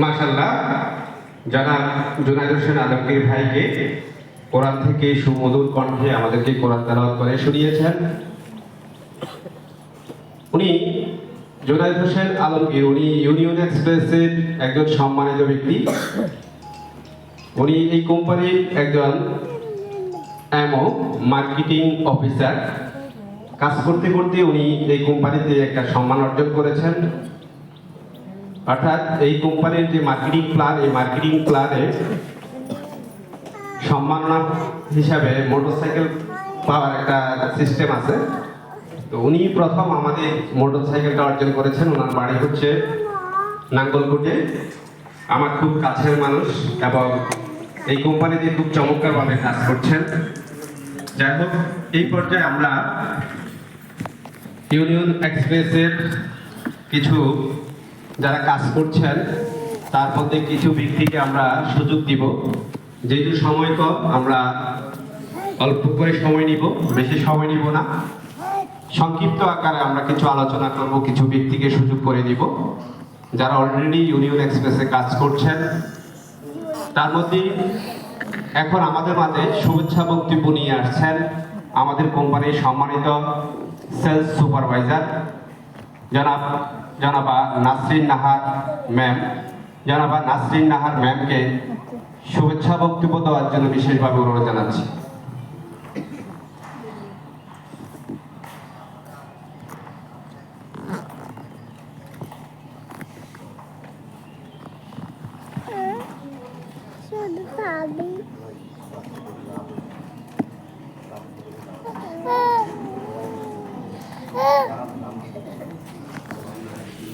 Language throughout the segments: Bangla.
মাশাআল্লাহ, জনাব জুনায়েদ হোসেন আলমগীর ভাইকে কোরআন থেকে সুমধুর কণ্ঠে আমাদেরকে কোরআন তেলাওয়াত করে শুনিয়েছেন। উনি জুনায়েদ হোসেন আলমগীর, উনি ইউনিয়ন এক্সপ্রেসের একজন সম্মানিত ব্যক্তি। উনি এই কোম্পানির একজন মার্কেটিং অফিসার। কাজ করতে করতে উনি এই কোম্পানিতে একটা সম্মান অর্জন করেছেন। অর্থাৎ এই কোম্পানির যে মার্কেটিং প্ল্যান, এই মার্কেটিং প্ল্যানে সম্মাননা হিসাবে মোটরসাইকেল পাওয়ার একটা সিস্টেম আছে। তো উনি প্রথম আমাদের মোটরসাইকেলটা অর্জন করেছেন। ওনার বাড়ি হচ্ছে নাঙ্গলকোটে। আমার খুব কাছের মানুষ এবং এই কোম্পানিতে খুব চমৎকারভাবে কাজ করছেন। যাই হোক, এই পর্যায়ে আমরা ইউনিয়ন এক্সপ্রেসের কিছু যারা কাজ করছেন তার মধ্যে কিছু ব্যক্তিকে আমরা সুযোগ দিব। যেহেতু সময় কম, আমরা অল্প করে সময় নিব, বেশি সময় নিব না। সংক্ষিপ্ত আকারে আমরা কিছু আলোচনা করব, কিছু ব্যক্তিকে সুযোগ করে দিব যারা অলরেডি ইউনিয়ন এক্সপ্রেসে কাজ করছেন। তার মধ্যে এখন আমাদের মাঝে শুভেচ্ছা বক্তব্য নিয়ে আসছেন আমাদের কোম্পানির সম্মানিত সেলস সুপারভাইজার জনাবা নাসরিন নাহার ম্যাম। জনাবা নাসরিন নাহার ম্যামকে শুভেচ্ছা বক্তব্য দেওয়ার জন্য বিশেষভাবে অনুরোধ জানাচ্ছি।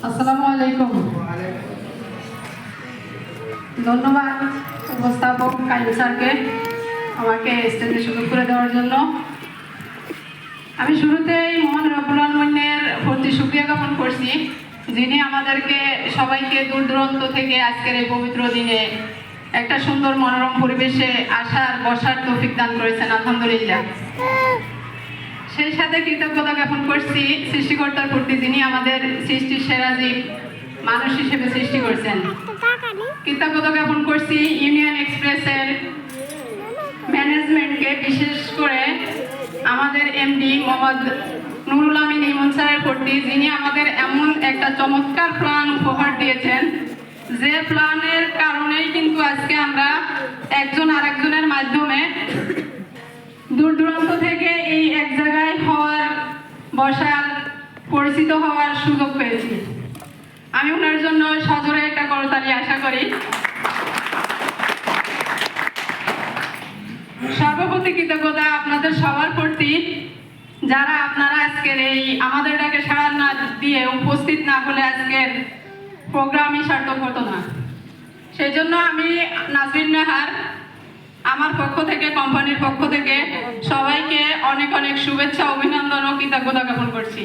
আসসালামু আলাইকুম। ধন্যবাদ উপস্থাপক কাইম স্যারকে আমাকে স্টেজে সুযোগ করে দেওয়ার জন্য। আমি শুরুতেই মহান রব্বুল আলামিনের প্রতি শুকরিয়া জ্ঞাপন করছি, যিনি আমাদেরকে সবাইকে দূর দূরান্ত থেকে আজকের এই পবিত্র দিনে একটা সুন্দর মনোরম পরিবেশে আসার বসার তৌফিক দান করেছেন। আলহামদুলিল্লাহ। সেই সাথে কৃতজ্ঞতা জ্ঞাপন করছি সৃষ্টিকর্তার প্রতি, যিনি আমাদের সৃষ্টির সেরা জীব মানুষ হিসেবে সৃষ্টি করছেন। কৃতজ্ঞতা জ্ঞাপন করছি ইউনিয়ন এক্সপ্রেসের ম্যানেজমেন্টকে, বিশেষ করে আমাদের এমডি মোহাম্মদ নুরুল আমিন ইমন স্যারের প্রতি, যিনি আমাদের এমন একটা চমৎকার প্ল্যান উপহার দিয়েছেন, যে প্ল্যানের কারণেই কিন্তু আজকে আমরা একজন আরেকজনের মাধ্যমে দূর দূরান্ত থেকে এই এক জায়গায় হওয়ার, বসার, পরিচিত হওয়ার সুযোগ পেয়েছি। আমি ওনার জন্য সজোরে একটা করতালি আশা করি। সর্বপ্রতি কৃতজ্ঞতা আপনাদের সবার প্রতি, যারা আপনারা আজকের এই আমাদের ডাকে সাড়া না দিয়ে উপস্থিত না হলে আজকের প্রোগ্রামই সার্থক হতো না। সেই জন্য আমি নাসরিন নাহার আমার পক্ষ থেকে, কোম্পানির পক্ষ থেকে সবাইকে অনেক অনেক শুভেচ্ছা, অভিনন্দন ও কৃতজ্ঞতা জ্ঞাপন করছি।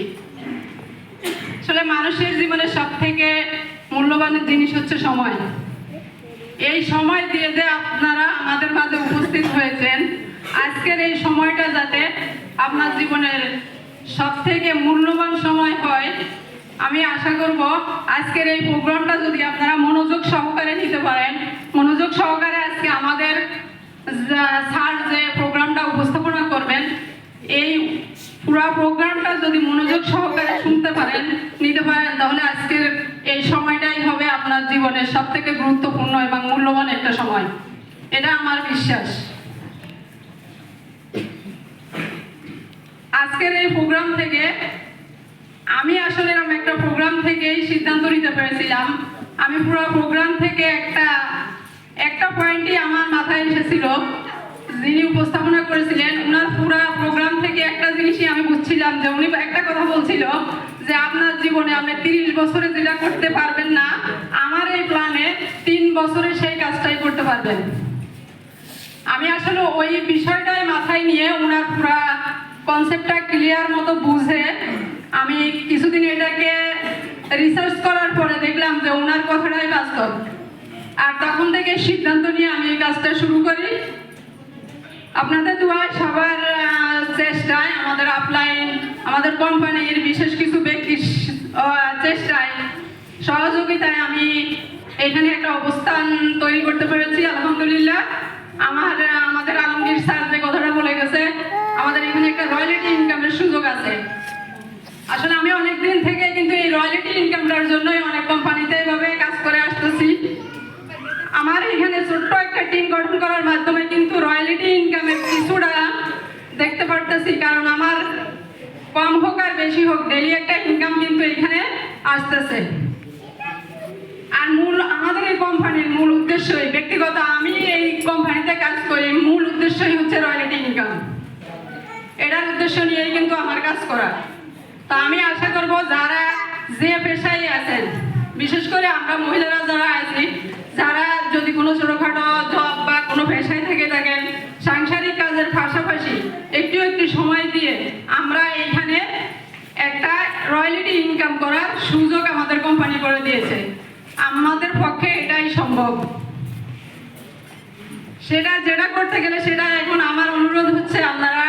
আসলে মানুষের জীবনে সব থেকে মূল্যবান জিনিস হচ্ছে সময়। এই সময় দিয়ে যে আপনারা আমাদের মাঝে উপস্থিত হয়েছেন, আজকের এই সময়টা যাতে আপনার জীবনের সব থেকে মূল্যবান সময় হয়, আমি আশা করব আজকের এই প্রোগ্রামটা যদি আপনারা মনোযোগ সহকারে নিতে পারেন, মনোযোগ সহকারে আজকে আমাদের স্যার যে প্রোগ্রামটা উপস্থাপনা করবেন, এই পুরো প্রোগ্রামটা যদি মনোযোগ সহকারে শুনতে পারেন, নিতে পারেন, তাহলে আজকের এই সময়টাই হবে আপনার জীবনের সব থেকে গুরুত্বপূর্ণ এবং মূল্যবান একটা সময়। এটা আমার বিশ্বাস। আজকের এই প্রোগ্রাম থেকে আমি আসলে এরকম একটা প্রোগ্রাম থেকেই সিদ্ধান্ত নিতে পেরেছিলাম। আমি পুরো প্রোগ্রাম থেকে একটা পয়েন্টই আমার মাথায় এসেছিল, যিনি উপস্থাপনা করেছিলেন ওনার পুরো প্রোগ্রাম থেকে একটা জিনিসই আমি বুঝছিলাম যে উনি একটা কথা বলছিল যে আপনার জীবনে আপনি 30 বছরে যেটা করতে পারবেন না, আমার এই প্ল্যানে 3 বছরে সেই কাজটাই করতে পারবেন। আমি আসলে ওই বিষয়টাই মাথায় নিয়ে ওনার পুরো কনসেপ্টটা ক্লিয়ার মতো বুঝে আমি কিছুদিন এটাকে রিসার্চ করার পরে দেখলাম যে ওনার কথাটাই বাস্তব। আর তখন থেকে সিদ্ধান্ত নিয়ে আমি এই কাজটা শুরু করি। আপনাদের দোয়ায়, সবার চেষ্টায়, আমাদের আপলাইন, আমাদের কোম্পানির বিশেষ কিছু ব্যক্তির চেষ্টায়, সহযোগিতায় আমি এখানে একটা অবস্থান তৈরি করতে পেরেছি, আলহামদুলিল্লাহ। আমাদের আলমগীর স্যার যে কথাটা বলে গেছে, আমাদের এখানে একটা রয়্যালিটি ইনকামের সুযোগ আছে। আসলে আমি অনেকদিন থেকে কিন্তু এই রয়্যালিটি ইনকামটার জন্যই অনেক কোম্পানিতে এইভাবে কাজ করে আসতেছি। আমার এখানে ছোট্ট একটা টিম গঠন করার মাধ্যমে কিন্তু রয়্যালিটি ইনকামের কিছুটা দেখতে পারতেছি, কারণ আমার কম হোক আর বেশি হোক ডেইলি একটা ইনকাম কিন্তু এখানে আসতেছে। আর আমাদের এই কোম্পানির মূল উদ্দেশ্যই, ব্যক্তিগত আমি এই কোম্পানিতে কাজ করি, মূল উদ্দেশ্যই হচ্ছে রয়্যালিটি ইনকাম। এটার উদ্দেশ্য নিয়েই কিন্তু আমার কাজ করা। তা আমি আশা করব যারা যে পেশায় আছেন, বিশেষ করে আমরা মহিলারা যারা আছি, যারা যদি কোনো ছোটখাটো জব বা কোনো পেশায় থেকে থাকেন, সাংসারিক কাজের পাশাপাশি একটু সময় দিয়ে আমরা এখানে একটা রয়্যালিটি ইনকাম করার সুযোগ আমাদের কোম্পানি করে দিয়েছে। আমাদের পক্ষে এটাই সম্ভব। যেটা করতে গেলে সেটা এখন আমার অনুরোধ হচ্ছে, আপনারা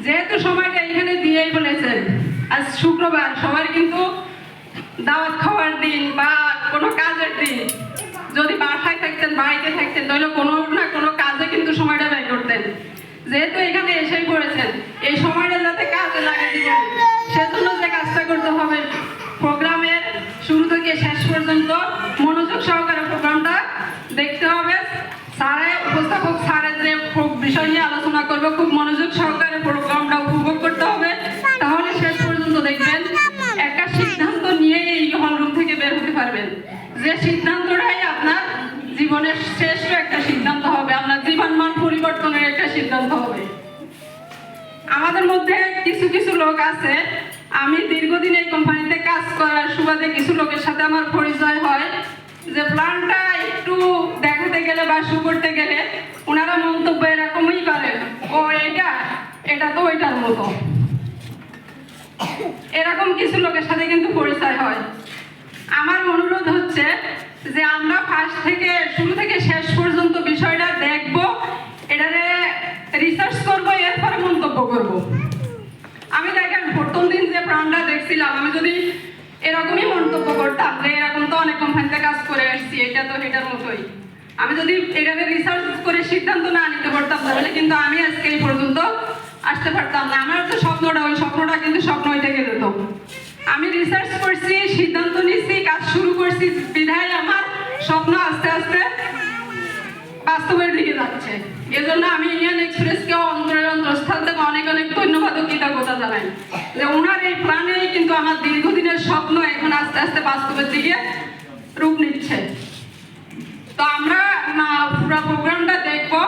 যেহেতু সময়টা এখানে দিয়েই বলেছেন, আজ শুক্রবার সবার কিন্তু দাওয়াত খাওয়ার দিন বা কোনো কাজের দিন, যদি বাসায় থাকতেন, বাড়িতে থাকতেন, তাহলে কোনো না কোনো কাজে কিন্তু সময়টা ব্যয় করতেন। যেহেতু এখানে এসেই পড়েছেন, এই সময়টা যাতে কাজে লাগে দিবেন, সেজন্য যে কাজটা করতে হবে, প্রোগ্রামের শুরু থেকে শেষ পর্যন্ত মনোযোগ সহকারে প্রোগ্রামটা দেখতে হবে। উপস্থাপক স্যারের যে বিষয় নিয়ে আলোচনা করবে, খুব মনোযোগ সহকারে প্রোগ্রামটা উপভোগ করতে হবে, তাহলে শেষ পর্যন্ত দেখবেন একটা সিদ্ধান্ত নিয়ে এই হলরুম থেকে বের হতে পারবেন, যে সিদ্ধান্তটাই আপনার জীবনের শ্রেষ্ঠ একটা সিদ্ধান্ত হবে, আপনার জীবন মান পরিবর্তনের একটা সিদ্ধান্ত হবে। আমাদের মধ্যে কিছু লোক আছে, আমি দীর্ঘদিন এই কোম্পানিতে কাজ করার সুবাদে কিছু লোকের সাথে আমার পরিচয় হয়, যে প্ল্যানটা একটু দেখাতে গেলে বা শু করতে গেলে ওনারা মন্তব্য এরকমই করেন, ও এটা তো ওইটার মতো। এরকম কিছু লোকের সাথে কিন্তু পরিচয় হয়। আমার অনুরোধ হচ্ছে যে আমরা শুরু থেকে শেষ পর্যন্ত বিষয়টা দেখব, এটারে রিসার্চ করবো, এরপরে মন্তব্য করব। আমি দেখেন প্রথম দিন যে প্ল্যানটা দেখছিলাম, আমি যদি এরকমই মন্তব্য করতাম যে এরকম তো অনেক কোম্পানিতে কাজ করে আসছি, এটা তো এটার মতোই, আমি যদি এটাকে রিসার্চ করে সিদ্ধান্ত না নিতে পারতাম, তাহলে কিন্তু আমি আজকে এই পর্যন্ত আসতে পারতাম না। আমার তো ওই স্বপ্নটা কিন্তু স্বপ্ন হয়ে থেকে যেত। আমি রিসার্চ করছি, সিদ্ধান্ত নিচ্ছি, কাজ শুরু করছি, বিধায় আমার স্বপ্ন আস্তে আস্তে বাস্তবের দিকে যাচ্ছে। এজন্য আমি ইন্ডিয়ান এক্সপ্রেসকে অন্তরের অন্তঃস্থল থেকে অনেক ধন্যবাদ ও কৃতজ্ঞতা জানাই, যে ওনার এই প্ল্যানেই কিন্তু আমার দীর্ঘদিনের স্বপ্ন এখন আস্তে আস্তে বাস্তবের দিকে রূপ নিচ্ছে। তো আমরা পুরো প্রোগ্রামটা দেখবো,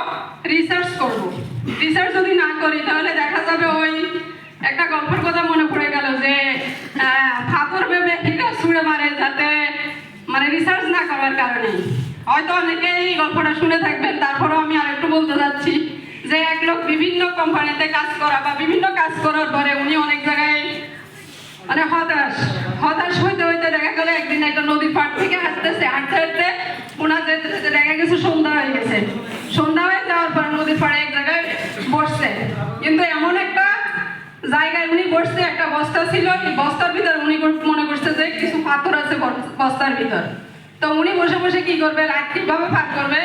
রিসার্চ করব। রিসার্চ যদি না করি তাহলে দেখা যাবে ওই একটা গল্পের কথা মনে পড়ে গেল, যে ফাতর ভেবে হীরা ছুঁড়ে মারে, যাতে রিসার্চ না করার কারণে। হয়তো অনেকেই এই গল্পটা শুনে থাকবেন, তারপরেও আমি আরেকটু বলতে যাচ্ছি, যে এক লোক বিভিন্ন কোম্পানিতে কাজ করা বা বিভিন্ন কাজ করার পরে উনি অনেক জায়গায় মানে হতাশ হতাশ হইতে হইতে দেখা গেল একদিন একটা নদীর পাড় থেকে হাঁটতে হাঁটতে ওনার যেতে যেতে দেখা গেছে সন্ধ্যা হয়ে গেছে। সন্ধ্যা হয়ে যাওয়ার পর নদীর পাড়ে এক জায়গায় বসছে, কিন্তু এমন একটা জায়গায় উনি বসছে, একটা বস্তা ছিল, এই বস্তার ভিতর উনি মনে করছে যে কিছু পাথর আছে বস্তার ভিতর। তো উনি বসে বসে কি করবে, রাত কিভাবে পার করবে,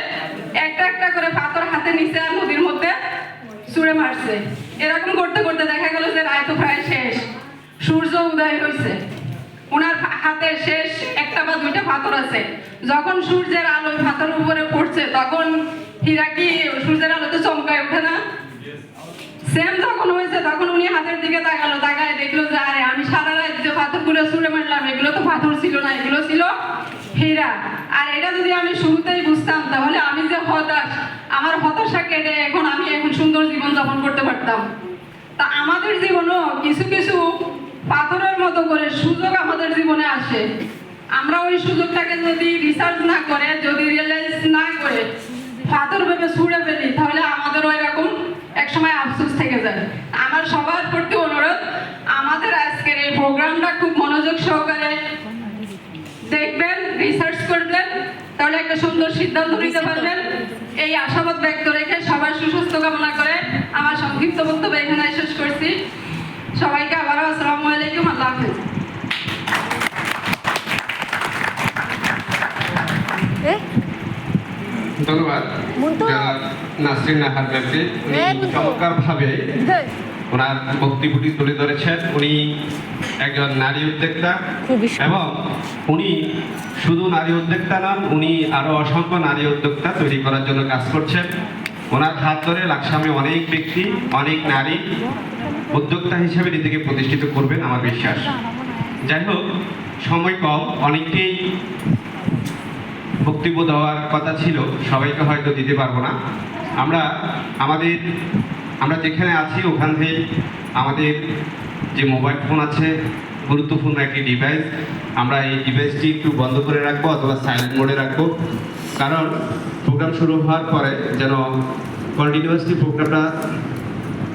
একটা একটা করে পাথর হাতে নিচে আর নদীর মধ্যে ছুঁড়ে মারছে। এরকম করতে করতে দেখা গেল যে রাত তো প্রায় শেষ, সূর্য উদয় হয়েছে, ওনার হাতে শেষ একটা বা দুইটা পাথর আছে। যখন সূর্যের আলো পাথরের উপরে পড়ছে তখন হীরা কি সূর্যের আলোতে চমকায় ওঠে না? সেম যখন হয়েছে তখন উনি হাতের দিকে তাকালো, তাকায় দেখলো যে আরে আমি সারা রাত যে পাথরগুলো ছুঁড়ে মারলাম এগুলো তো পাথর ছিল না, এগুলো ছিল হীরা। আর এটা যদি আমি শুরুতেই বুঝতাম তাহলে আমি যে হতাশ, আমার হতাশা কেটে এখন সুন্দর জীবন যাপন করতে পারতাম। তা আমাদের জীবনও কিছু কিছু পাথরের মতো করে সুযোগ আমাদের জীবনে আসে। আমরা ওই সুযোগটাকে যদি রিসার্চ না করে, যদি রিয়েলাইজ না করে পাথর ভেবে ছুঁড়ে ফেলি তাহলে আমাদেরও এরকম একসময় আফসোস থেকে যায়। আমার সবার প্রতি অনুরোধ, আমাদের আজকের এই প্রোগ্রামটা খুব মনোযোগ সহকারে দেখবেন, রিসার্চ করবেন, তাহলে একটা সুন্দর সিদ্ধান্ত নিতে পারবেন। এই আশাবাদ ব্যক্ত রেখে সবার সুস্বাস্থ্য কামনা করে আমার সংক্ষিপ্ত বক্তব্য এখানে শেষ করছি। সবাইকে আবারও আসসালামু আলাইকুম, আল্লাহ হাফেজ। ধন্যবাদ জনাব নাসরিন নাহার ম্যামকে। উনি চমৎকারভাবে ওনার বক্তব্যটি তুলে ধরেছেন। উনি একজন নারী উদ্যোক্তা এবং উনি শুধু নারী উদ্যোক্তা নন, উনি আরো অসংখ্য নারী উদ্যোক্তা তৈরি করার জন্য কাজ করছেন। ওনার হাত ধরে লাকসামে অনেক ব্যক্তি, অনেক নারী উদ্যোক্তা হিসেবে নিজেকে প্রতিষ্ঠিত করবেন আমার বিশ্বাস। যাই হোক, সময় কম, অনেককেই বক্তব্য দেওয়ার কথা ছিল, সবাইকে হয়তো দিতে পারবো না। আমরা যেখানে আছি ওখান থেকে আমাদের যে মোবাইল ফোন আছে, গুরুত্বপূর্ণ একটি ডিভাইস, আমরা এই ডিভাইসটি একটু বন্ধ করে রাখবো অথবা সাইলেন্ট মোডে রাখবো, কারণ প্রোগ্রাম শুরু হওয়ার পরে যেন কন্টিনিউয়াসলি প্রোগ্রামটা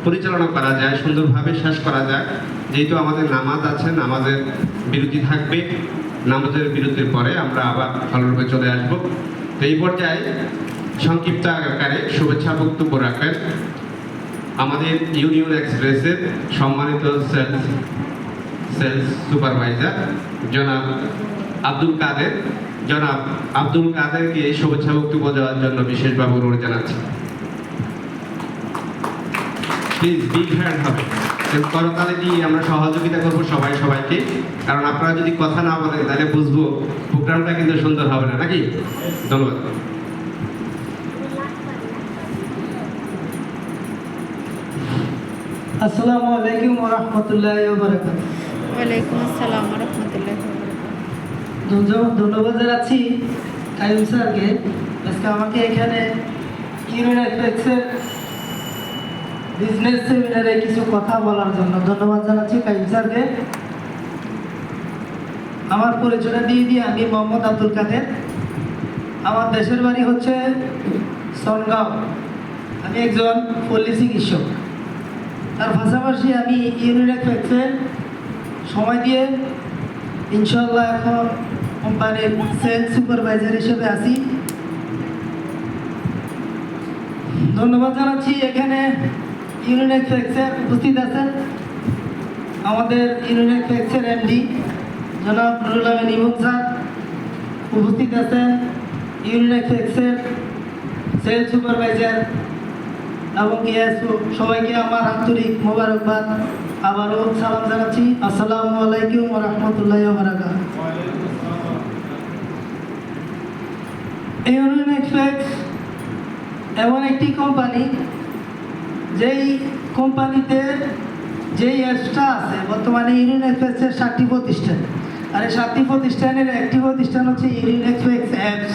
পরিচালনা করা যায়, সুন্দরভাবে শেষ করা যায়। যেহেতু আমাদের নামাজ আছে, নামাজের বিরতি থাকবে, নামাজের বিরতির পরে আমরা আবার ভালোভাবে চলে আসবো। তো এই পর্যায়ে সংক্ষিপ্ত আকারে শুভেচ্ছা বক্তব্য রাখবেন আমাদের ইউনিয়ন এক্সপ্রেসের সম্মানিত সেলস সুপারভাইজার জনাব আব্দুল কাদেরকে শুভেচ্ছা বক্তব্য দেওয়ার জন্য বিশেষভাবে অনুরোধ জানাচ্ছি। প্লিজ বিগ হ্যান্ড হবে, করতালি দিয়ে আমরা সহযোগিতা করবো সবাইকে, কারণ আপনারা যদি কথা না বলেন তাহলে বুঝবো প্রোগ্রামটা কিন্তু সুন্দর হবে না, নাকি? ধন্যবাদ। আসসালামু আলাইকুম ওয়া রাহমাতুল্লাহি ওয়া বারাকাতুহু। ওয়ালাইকুম আসসালাম ওয়া রাহমাতুল্লাহি ওয়া বারাকাতুহু। ধন্যবাদ জানাচ্ছি কাইয়ুম স্যারকে আজকে আমাকে এখানে ইউনিয়ন এক্সপ্রেসের বিজনেস সেমিনারে কিছু কথা বলার জন্য ধন্যবাদ জানাচ্ছি কাইয়ুম স্যারকে। আমার পরিচয় দিয়ে আমি মোহাম্মদ আব্দুল কাদের। আমার দেশের বাড়ি হচ্ছে সনগাঁও। আমি একজন পল্লী চিকিৎসক। তার পাশাপাশি আমি ইউনিয়ন এক্সপ্রেসে সময় দিয়ে ইনশাল্লাহ এখন কোম্পানির সেলস সুপারভাইজার হিসেবে আছি। ধন্যবাদ জানাচ্ছি এখানে ইউনিয়ন এক্সপ্রেসে উপস্থিত আছেন আমাদের ইউনিয়ন এক্সপ্রেসের এমডি জনাব নুরুল আমিন ইমন স্যার, উপস্থিত আছেন ইউনিয়ন এক্সপ্রেসের সেলস সুপারভাইজার এবং সবাইকে আমার আন্তরিক মোবারকবাদ, আবারও সালাম জানাচ্ছি। আসসালামু আলাইকুম ওয়া রাহমাতুল্লাহি ওয়া বারাকাতুহু। ইউনিয়ন এক্সপ্রেস এমন একটি কোম্পানি, যেই কোম্পানিতে যেই অ্যাপসটা আছে, বর্তমানে ইউনিয়ন এক্সপ্রেসের 7টি প্রতিষ্ঠান, আর এই 7টি প্রতিষ্ঠানের একটি প্রতিষ্ঠান হচ্ছে ইউনিয়ন এক্সপ্রেস অ্যাপস।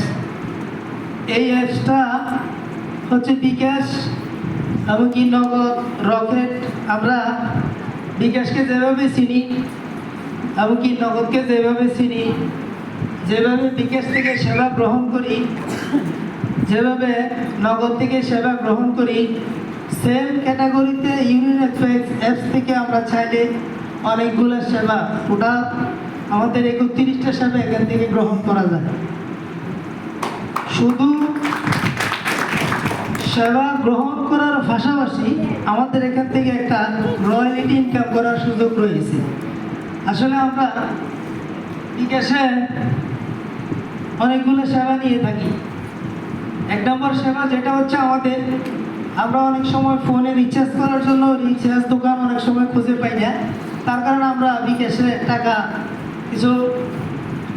এই অ্যাপসটা হচ্ছে বিকাশ এবং কি নগদ, রকেট। আমরা বিকাশকে যেভাবে চিনি এবং কি নগদকে যেভাবে চিনি, যেভাবে বিকাশ থেকে সেবা গ্রহণ করি, যেভাবে নগদ থেকে সেবা গ্রহণ করি, সেম ক্যাটাগরিতে ইউনিয়ন এক্সপ্রেস অ্যাপস থেকে আমরা চাইলে অনেকগুলো সেবা, ওটা আমাদের 31টা সেবা এখান থেকে গ্রহণ করা যায়। শুধু সেবা গ্রহণ করার পাশাপাশি আমাদের এখান থেকে একটা রয়্যালিটি ইনকাম করার সুযোগ রয়েছে। আসলে আমরা বিকাশে অনেকগুলো সেবা নিয়ে থাকি। 1 নম্বর সেবা যেটা হচ্ছে আমাদের, আমরা অনেক সময় ফোনে রিচার্জ করার জন্য রিচার্জ দোকান অনেক সময় খুঁজে পাই না, তার কারণে আমরা বিকাশে টাকা কিছু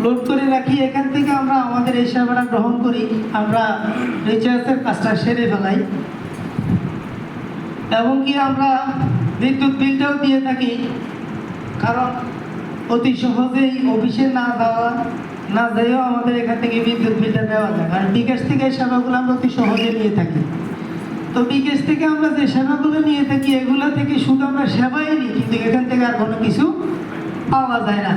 লোড করে রাখি। এখান থেকে আমরা আমাদের এই সেবাটা গ্রহণ করি, আমরা রিচার্জের কাজটা সেরে ফেলাই এবং কি আমরা বিদ্যুৎ বিলটাও দিয়ে থাকি, কারণ অতি সহজেই অফিসে না যাইও আমাদের এখান থেকে বিদ্যুৎ বিলটা দেওয়া যায়। আর বিকাশ থেকে এই সেবাগুলো আমরা অতি সহজে নিয়ে থাকি। তো বিকাশ থেকে আমরা যে সেবাগুলো নিয়ে থাকি এগুলো থেকে শুধু আমরা সেবাই নিই, কিন্তু এখান থেকে আর কোনো কিছু পাওয়া যায় না।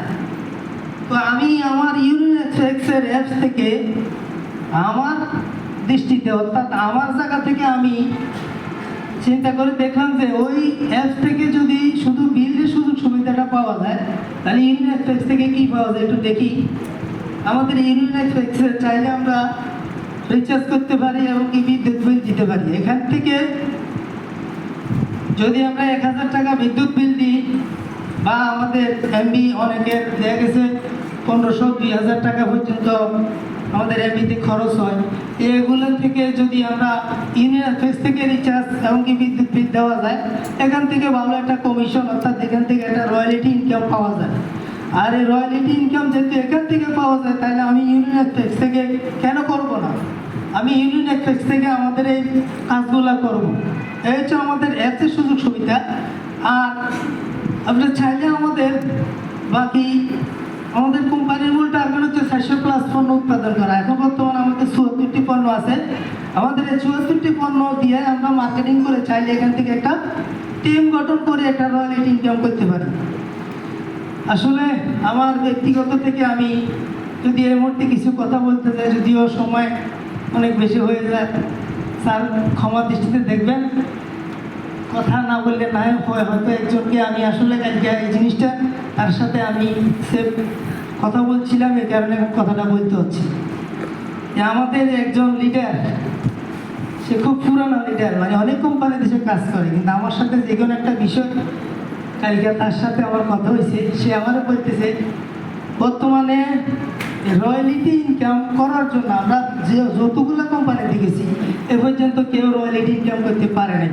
তো আমি আমার ইউনিনেক্সের অ্যাপস থেকে আমার দৃষ্টিতে, অর্থাৎ আমার জায়গা থেকে আমি চিন্তা করে দেখলাম যে ওই অ্যাপস থেকে যদি শুধু বিলের সুযোগ সুবিধাটা পাওয়া যায়, তাহলে ইউনিনেক্স থেকে কী পাওয়া যায় একটু দেখি। আমাদের ইউনিনেক্সে চাইলে আমরা রিচার্জ করতে পারি এবং কি বিদ্যুৎ বিল দিতে পারি। এখান থেকে যদি আমরা 1000 টাকা বিদ্যুৎ বিল দিই, বা আমাদের এমবি অনেকের দেখা গেছে 1500-2000 টাকা পর্যন্ত আমাদের এমবিতে খরচ হয়, এগুলো থেকে যদি আমরা ইউনিনেক্স থেকে রিচার্জ এবং কি বিদ্যুৎ বিল দেওয়া যায়, এখান থেকে ভালো একটা কমিশন, অর্থাৎ এখান থেকে একটা রয়্যালিটি ইনকাম পাওয়া যায়। আর এই রয়্যালিটি ইনকাম যেহেতু এখান থেকে পাওয়া যায়, তাহলে আমি ইউনিনেক্স থেকে কেন করব না? আমি ইউনিনেক্স থেকে আমাদের এই কাজগুলো করব। এই হচ্ছে আমাদের অ্যাপসের সুযোগ সুবিধা। আর আপনি চাইলে আমাদের বাকি আমাদের কোম্পানির মূল টার্গেট হচ্ছে 400+ পণ্য উৎপাদন করা। এখন বর্তমানে আমাদের 74টি পণ্য আছে। আমাদের এই 74টি পণ্য দিয়ে আমরা মার্কেটিং করে চাইলে এখান থেকে একটা টিম গঠন করে একটা রয়্যালিটি ইনকাম করতে পারি। আসলে আমার ব্যক্তিগত থেকে আমি যদি এই মুহূর্তে কিছু কথা বলতে চাই, যদিও সময় অনেক বেশি হয়ে যায়, স্যার ক্ষমা দৃষ্টিতে দেখবেন। কথা না বললে না হয়, হয়তো একজনকে আমি আসলে এই জিনিসটা তার সাথে আমি সেফ কথা বলছিলাম, এই কারণে কথাটা বলতে হচ্ছে। যে আমাদের একজন লিডার, সে খুব পুরানো লিডার, মানে অনেক কোম্পানিতে সে কাজ করে, কিন্তু আমার সাথে যে কোনো একটা বিষয় কালকে তার সাথে আমার কথা হয়েছে, সে আমারও বলতেছে বর্তমানে রয়্যালিটি ইনকাম করার জন্য আমরা যে যতগুলো কোম্পানি দেখেছি এ পর্যন্ত কেউ রয়্যালিটি ইনকাম করতে পারে নাই,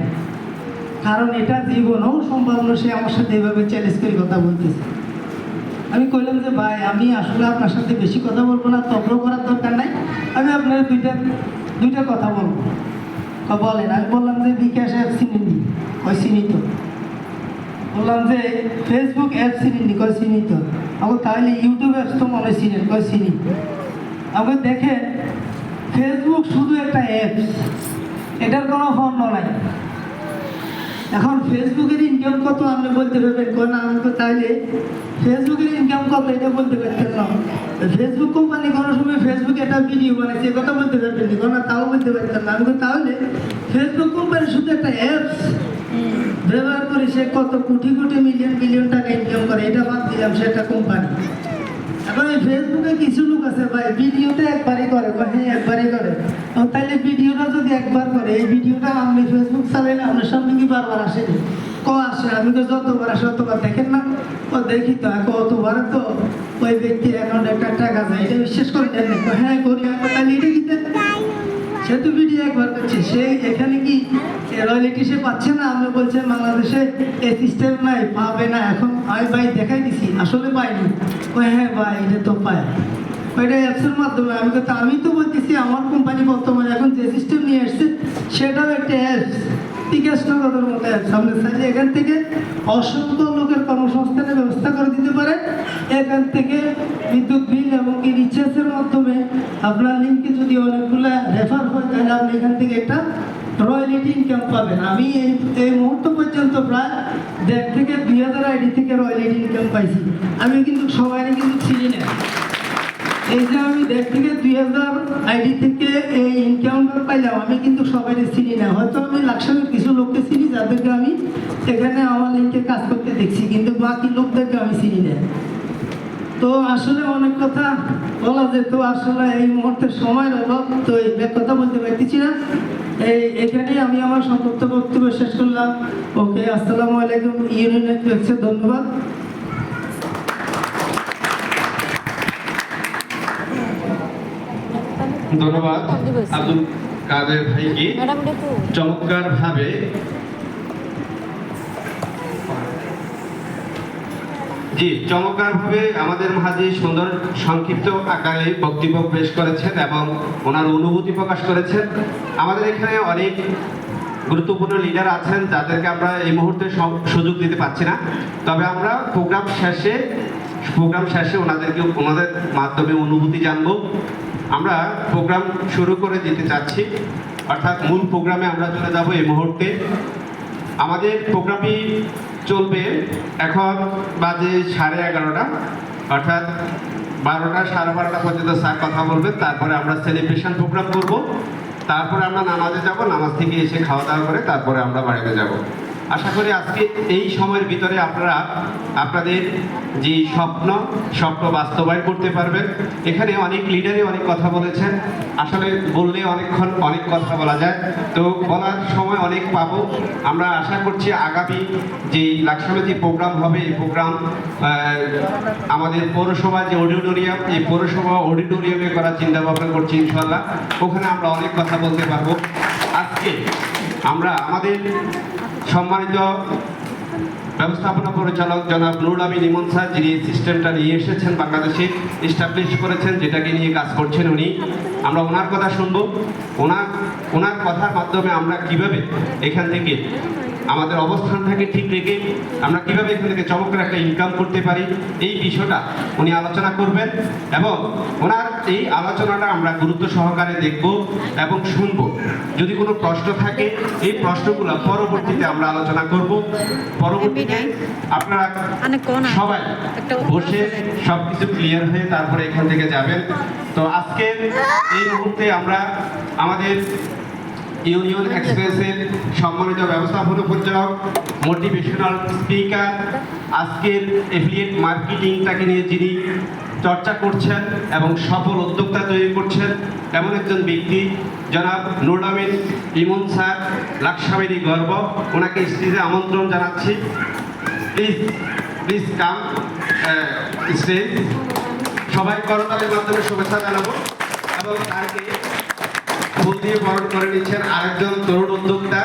কারণ এটা জীবনেও সম্ভব নয়। সে আমার সাথে এভাবে চ্যালেঞ্জ করে কথা বলতেছে। আমি কইলাম যে ভাই, আমি আসলে আপনার সাথে বেশি কথা বলবো না, তবর করার দরকার নাই, আমি আপনার দুইটা কথা বলবো। বলেন। আমি বললাম যে বিকাশ অ্যাপ চিনিনি, ওই চিনি তো। বললাম যে ফেসবুক অ্যাপ চিনিনি, কয় চিনি তো। আমাকে তাহলে ইউটিউব অ্যাপস তো মনে চিনেন, কয় চিনি। আমাকে দেখেন, ফেসবুক শুধু একটা অ্যাপস, এটার কোনো পণ্য নাই। এখন ফেসবুকের ইনকাম কত আপনি বলতে পারবেন? কোন আমি তো তাহলে ফেসবুকের ইনকাম কত এটা বলতে পারতেন না। ফেসবুক কোম্পানি কোনো সময় ফেসবুকে একটা ভিডিও বানাইছে, এ কথা বলতে পারবেন না, কোনো তাও বলতে পারতেন না। আমি তো তাহলে ফেসবুক কোম্পানি শুধু একটা অ্যাপস ব্যবহার করে সে কত কোটি কোটি মিলিয়ন টাকা ইনকাম করে, এটা বাদ দিলাম, সে একটা কোম্পানি। এখন এই ফেসবুকে কিছু লোক আছে ভাই, ভিডিওটা একবারই করে, হ্যাঁ একবারই করে। তাইলে ভিডিওটা যদি একবার করে, এই ভিডিওটা আপনি ফেসবুক চালাইলে আপনার সামনে কি বারবার আসেনি? আসে, আমি তো যতবার আসে অতবার দেখেন না? দেখি তো, অতবার তো ওই ব্যক্তির অ্যাকাউন্টে একটা টাকা যায়, এটা বিশ্বাস করে দেন? হ্যাঁ করি। তাহলে এটা কি সে তো ভিডিও একবার করছে, সে এখানে কি রয়্যালিটি সে পাচ্ছে না? আপনি বলছেন বাংলাদেশে এই সিস্টেম নাই, পাবে না। এখন আমি ভাই দেখাই দিছি, আসলে পাইনি। হ্যাঁ ভাই, এটা তো পায়, ওইটা অ্যাপসের মাধ্যমে। আমি তো বলতেছি আমার কোম্পানি বর্তমানে এখন যে সিস্টেম নিয়ে আসছে সেটাও একটা অ্যাপস, টিকেটনগরের মতো অ্যাপস। আপনি চাইলে এখান থেকে অসংখ্য লোকের কর্মসংস্থানের ব্যবস্থা করে দিতে পারেন। এখান থেকে বিদ্যুৎ বিল এবং কি রিচার্জের মাধ্যমে আপনার লিঙ্কে যদি অনেকগুলো রেফার হয়, তাহলে আপনি এখান থেকে একটা রয়্যালিটি ইনকাম পাবেন। আমি এই মুহূর্ত পর্যন্ত প্রায় 1.5 থেকে 2000 আইডি থেকে রয়্যালিটি ইনকাম পাইছি। আমি কিন্তু সবাই কিন্তু চিনি না। এই যে আমি দেশ থেকে 2000 আইডি থেকে এই এনকাউন্টার পাইলাম, আমি কিন্তু সবাই চিনি না। হয়তো আমি লাকসামের কিছু লোককে চিনি যাদেরকে আমি এখানে আমার লিঙ্কে কাজ করতে দেখছি, কিন্তু বাকি লোকদেরকে আমি চিনি না। তো আসলে অনেক কথা বলা যেত, আসলে এই মুহূর্তে সময়ের অভাব, তো এই কথা বলতে পারতেছি না। এখানেই আমি আমার সংক্ষিপ্ত বক্তব্য শেষ করলাম। ওকে, আসসালামু আলাইকুম। ইউনিয়ন এক্সপ্রেসে ধন্যবাদ। ধন্যবাদ আব্দুল কাদের ভাইকে ম্যাডাম দেখো চমৎকার ভাবে আমাদের মাঝে সুন্দর সংক্ষিপ্ত আকারে বক্তব্য পেশ করেছেন এবং ওনার অনুভূতি প্রকাশ করেছেন। আমাদের এখানে অনেক গুরুত্বপূর্ণ লিডার আছেন যাদেরকে আমরা এই মুহূর্তে সুযোগ দিতে পারছি না, তবে আমরা প্রোগ্রাম শেষে ওনাদের মাধ্যমে অনুভূতি জানবো। আমরা প্রোগ্রাম শুরু করে দিতে চাচ্ছি, অর্থাৎ মূল প্রোগ্রামে আমরা চলে যাব এই মুহূর্তে। আমাদের প্রোগ্রামটি চলবে, এখন বাজে 11:30, অর্থাৎ 12টা 12:30 পর্যন্ত স্যার কথা বলবেন। তারপরে আমরা সেলিব্রেশন প্রোগ্রাম করব, তারপরে আমরা নামাজে যাব, নামাজ থেকে এসে খাওয়া দাওয়া করে তারপরে আমরা বাড়িতে যাব। আশা করি আজকে এই সময়ের ভিতরে আপনারা আপনাদের যে স্বপ্ন বাস্তবায়ন করতে পারবেন। এখানে অনেক লিডারই অনেক কথা বলেছেন, আসলে বললে অনেক কথা বলা যায়, তো বলার সময় অনেক পাবো। আমরা আশা করছি আগামী যে লাকসামে যে প্রোগ্রাম হবে, এই প্রোগ্রাম আমাদের পৌরসভা যে অডিটোরিয়াম, এই পৌরসভা অডিটোরিয়ামে করার চিন্তা ভাবনা করছি ইনশাল্লাহ। ওখানে আমরা অনেক কথা বলতে পারবো। আজকে আমরা আমাদের সম্মানিত ব্যবস্থাপনা পরিচালক জনাব নুরুল আমিন ইমন স্যার, যিনি সিস্টেমটা নিয়ে এসেছেন, বাংলাদেশে এস্টাবলিশ করেছেন, যেটাকে নিয়ে কাজ করছেন উনি, আমরা ওনার কথা শুনবো। ওনার কথার মাধ্যমে আমরা কিভাবে এখান থেকে আমাদের অবস্থানটাকে ঠিক রেখে আমরা কিভাবে এখান থেকে চমৎকার একটা ইনকাম করতে পারি, এই বিষয়টা উনি আলোচনা করবেন। এবং ওনার এই আলোচনাটা আমরা গুরুত্ব সহকারে দেখব এবং শুনবো। যদি কোনো প্রশ্ন থাকে, এই প্রশ্নগুলো পরবর্তীতে আমরা আলোচনা করব। পরবর্তীতে আপনারা সবাই বসে সবকিছু ক্লিয়ার হয়ে তারপরে এখান থেকে যাবেন। তো আজকে এই মুহূর্তে আমরা আমাদের ইউনিয়ন এক্সপ্রেসের সম্মানিত ব্যবস্থাপনা পরিচালক, মোটিভেশনাল স্পিকার, আজকের এফিলিয়েট মার্কেটিংটাকে নিয়ে যিনি চর্চা করছেন এবং সফল উদ্যোক্তা তৈরি করছেন, এমন একজন ব্যক্তি জনাব নুরুল আমিন ইমন স্যার, লাকসামেরই গর্ব। ওনাকে স্টেজে আমন্ত্রণ জানাচ্ছি। Please come stage. সবাই করতালির মাধ্যমে শুভেচ্ছা জানাবো। এবং তাকে ফুল দিয়ে বরণ করে নিচ্ছেন আরেকজন তরুণ উদ্যোক্তা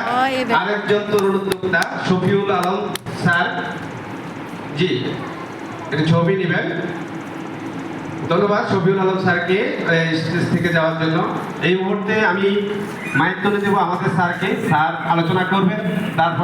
শফিউল আলম স্যার। জি, একটা ছবি নেবেন। ধন্যবাদ শফিউল আলম স্যারকে স্টেজ থেকে যাওয়ার জন্য। এই মুহূর্তে আমি মাইক তুলে দেবো আমাদের স্যারকে। স্যার আলোচনা করবেন, তারপর